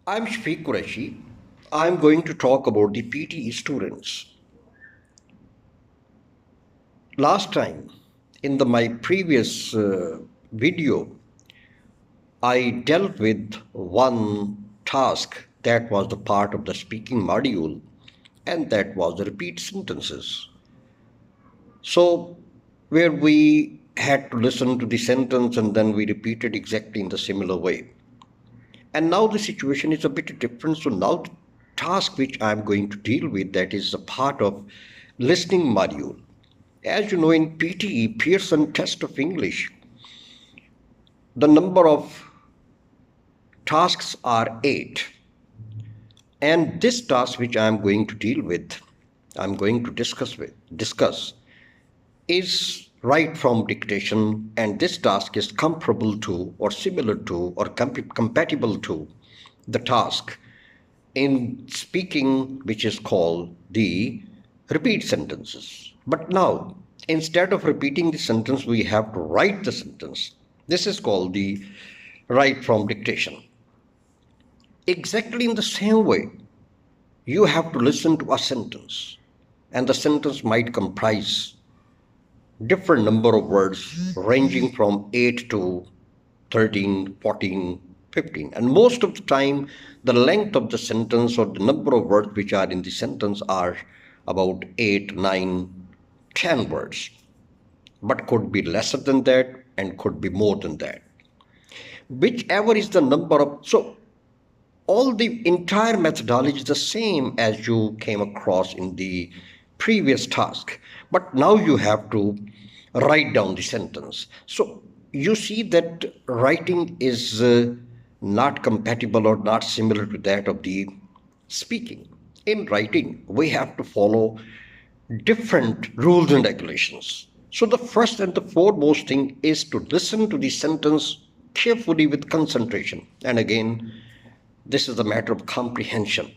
I'm Shafiq Qureshi. I'm going to talk about the PTE students. Last time, in my previous video, I dealt with one task that was the part of the speaking module, and that was the repeat sentences. So, where we had to listen to the sentence and then we repeated exactly in the similar way. And now the situation is a bit different. So now the task which I'm going to deal with, that is a part of listening module. As you know, in PTE, Pearson Test of English, the number of tasks are 8. And this task which I'm going to deal with, I'm going to discuss is right from dictation, and this task is comparable to or similar to or compatible to the task in speaking, which is called the repeat sentences. But now, instead of repeating the sentence, we have to write the sentence. This is called the write from dictation. Exactly in the same way, you have to listen to a sentence, and the sentence might comprise different number of words ranging from 8 to 13, 14, 15. And most of the time, the length of the sentence or the number of words which are in the sentence are about 8, 9, 10 words, but could be lesser than that and could be more than that. Whichever is the number of, so all the entire methodology is the same as you came across in the previous task, but now you have to write down the sentence. So you see that writing is not compatible or not similar to that of the speaking. In writing, we have to follow different rules and regulations. So the first and the foremost thing is to listen to the sentence carefully with concentration. And again, this is a matter of comprehension.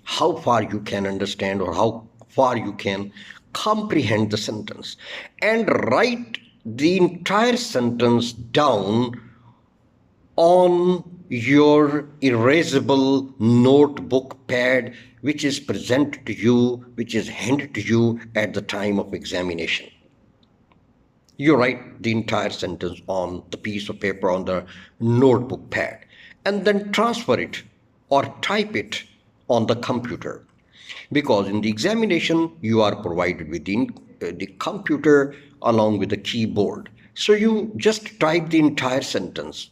How far you can understand or how far you can comprehend the sentence, and write the entire sentence down on your erasable notebook pad, which is presented to you, which is handed to you at the time of examination. You write the entire sentence on the piece of paper on the notebook pad and then transfer it or type it on the computer, because in the examination you are provided with the computer along with the keyboard. So you just type the entire sentence.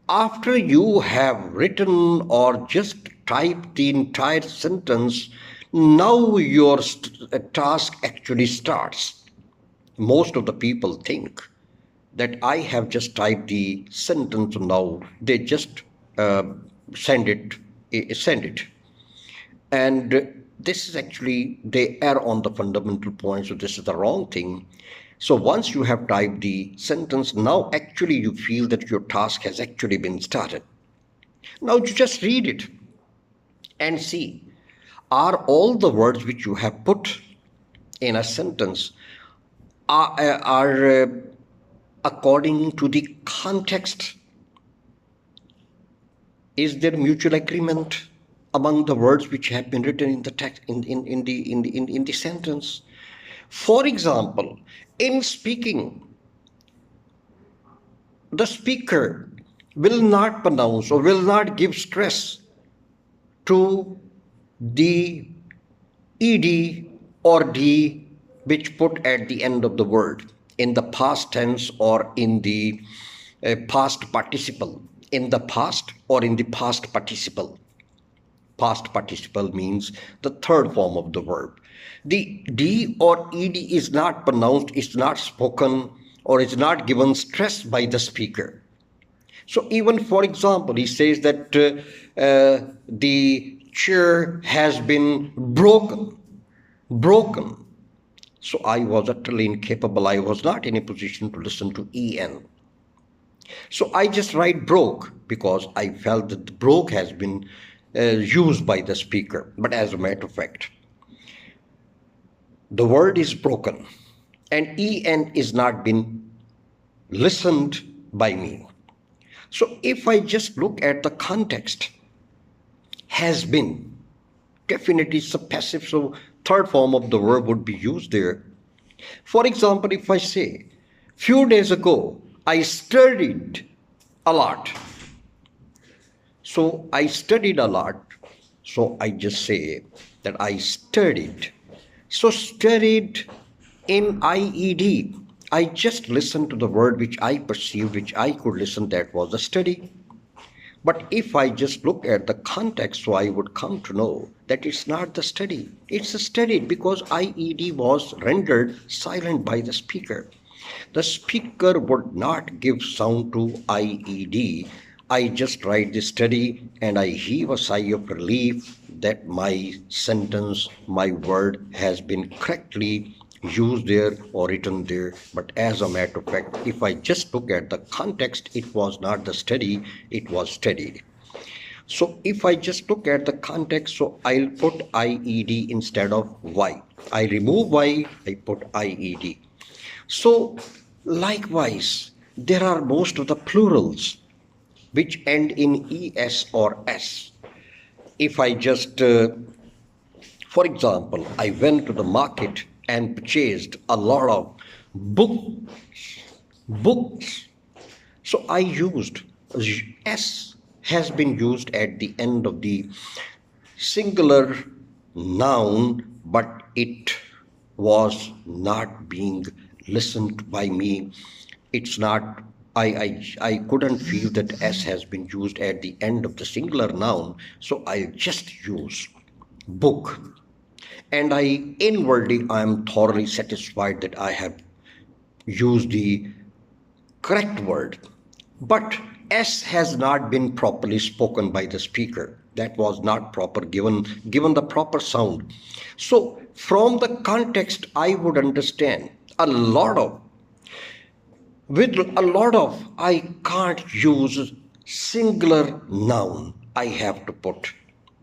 After you have written or just typed the entire sentence, now your task actually starts. Most of the people think that I have just typed the sentence, now they just uh, send it. And this is actually, they err on the fundamental point, so this is the wrong thing. So once you have typed the sentence, now actually you feel that your task has actually been started. Now you just read it and see, are all the words which you have put in a sentence are according to the context? Is there mutual agreement among the words which have been written in the text, in the sentence? For example, in speaking, the speaker will not pronounce or will not give stress to the ed or d which put at the end of the word in the past tense or in the past participle, in the past or in the past participle. Past participle means the third form of the verb. The d or ed is not pronounced, is not spoken, or is not given stress by the speaker. So even, for example, he says that the chair has been broken. So I was utterly incapable. I was not in a position to listen to en. So I just write broke because I felt that the broke has been used by the speaker. But as a matter of fact, the word is broken and en is not been listened by me. So if I just look at the context, has been. Definitely it's a passive, so third form of the verb would be used there. For example, if I say, few days ago, I studied a lot. So I studied a lot. So I just say that I studied. So studied in IED. I just listened to the word which I perceived, which I could listen, that was a study. But if I just look at the context, so I would come to know that it's not the study. It's a studied because IED was rendered silent by the speaker. The speaker would not give sound to IED. I just write the study and I heave a sigh of relief that my sentence, my word has been correctly used there or written there. But as a matter of fact, if I just look at the context, it was not the study, it was studied. So if I just look at the context, so I'll put IED instead of Y. I remove Y, I put IED. So likewise, there are most of the plurals which end in ES or S. If I just, for example, I went to the market and purchased a lot of books. So I used S has been used at the end of the singular noun, but it was not being listened by me. It's not, I couldn't feel that S has been used at the end of the singular noun, so I just use book. And I am thoroughly satisfied that I have used the correct word. But S has not been properly spoken by the speaker. That was not proper, given the proper sound. So from the context, I would understand with a lot of, I can't use singular noun. I have to put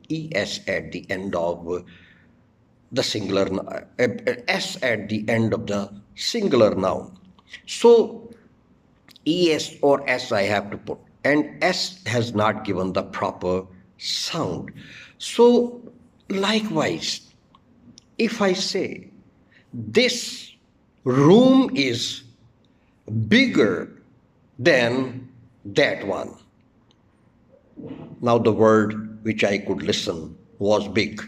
ES at the end of the singular, S at the end of the singular noun. So ES or S I have to put, and S has not given the proper sound. So likewise, if I say this room is bigger than that one, now the word which I could listen was big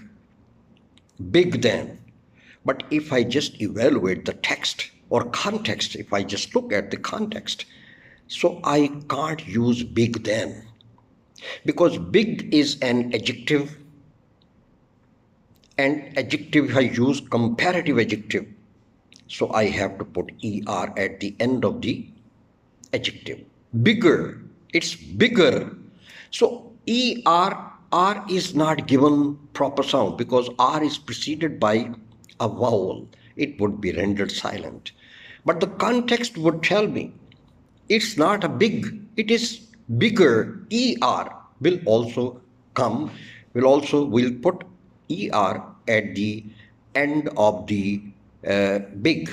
than. But if I just evaluate the text or context, if I just look at the context, so I can't use big than, because big is an adjective, and adjective I use comparative adjective. So I have to put ER at the end of the adjective. Bigger, it's bigger. So R is not given proper sound because R is preceded by a vowel. It would be rendered silent. But the context would tell me it's not a big, it is bigger. ER will also come, will put ER at the end of the big.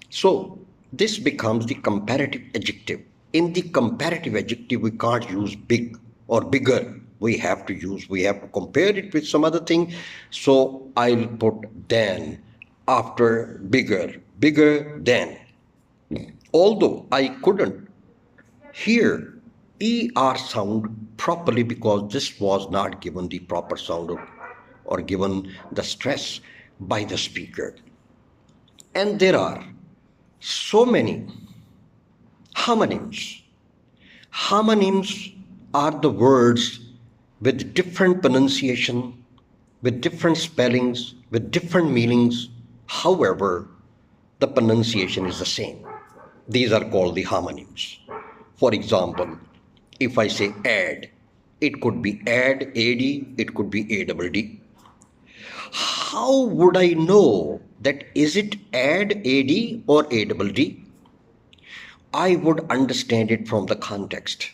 So this becomes the comparative adjective. In the comparative adjective, we can't use big or bigger. We have to compare it with some other thing. So I'll put than after bigger than. Although I couldn't hear ER sound properly because this was not given the proper sound or given the stress by the speaker. And there are so many homonyms. Homonyms are the words with different pronunciation, with different spellings, with different meanings. However, the pronunciation is the same. These are called the homonyms. For example, if I say add, it could be add, AD, it could be ADD. How would I know that is it add, AD or ADD? I would understand it from the context.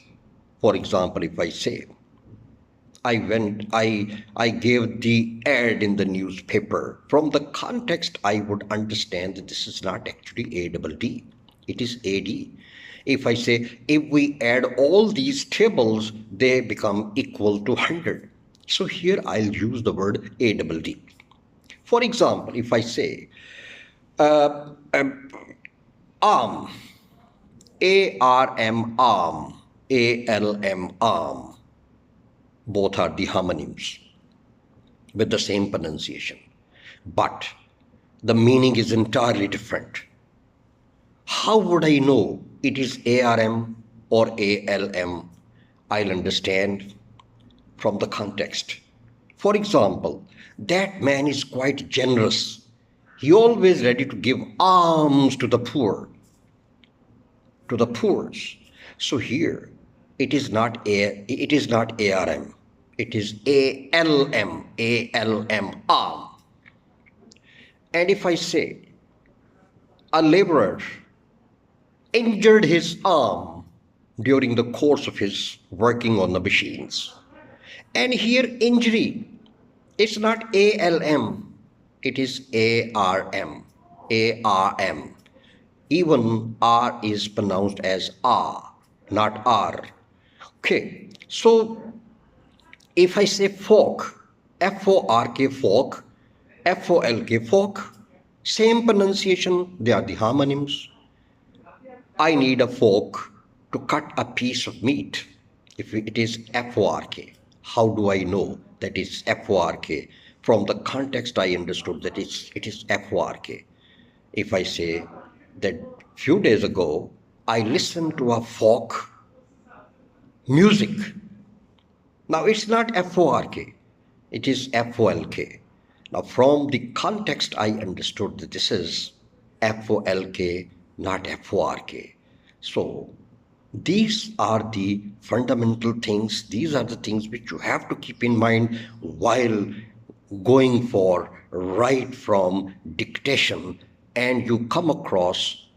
For example, if I say, I gave the ad in the newspaper. From the context, I would understand that this is not actually ADD. It is AD. If I say, if we add all these tables, they become equal to 100. So here I'll use the word ADD. For example, if I say arm, ARM, arm, ALM, arm, both are the homonyms with the same pronunciation. But the meaning is entirely different. How would I know it is ARM or ALM? I'll understand from the context. For example, that man is quite generous. He always ready to give alms to the poor, to the poor. So here it is not ARM. It is ALM, ALM, arm. And if I say a laborer injured his arm during the course of his working on the machines. And here injury, it's not ALM, it is ARM, ARM. Even R is pronounced as R, not R. Okay, so if I say fork, F-O-R-K, fork, F-O-L-K, fork, same pronunciation, they are the homonyms. I need a fork to cut a piece of meat. If it is F-O-R-K, how do I know that it's F-O-R-K? From the context, I understood that it is F-O-R-K. If I say that few days ago, I listened to a folk music. Now it's not F-O-R-K, it is F-O-L-K. Now from the context, I understood that this is F-O-L-K, not F-O-R-K. So these are the fundamental things. These are the things which you have to keep in mind while going for right from dictation, and you come across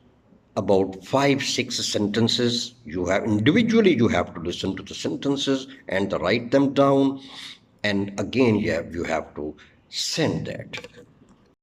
about 5-6 sentences. You have individually you have to listen to the sentences and write them down, and again you have to send that.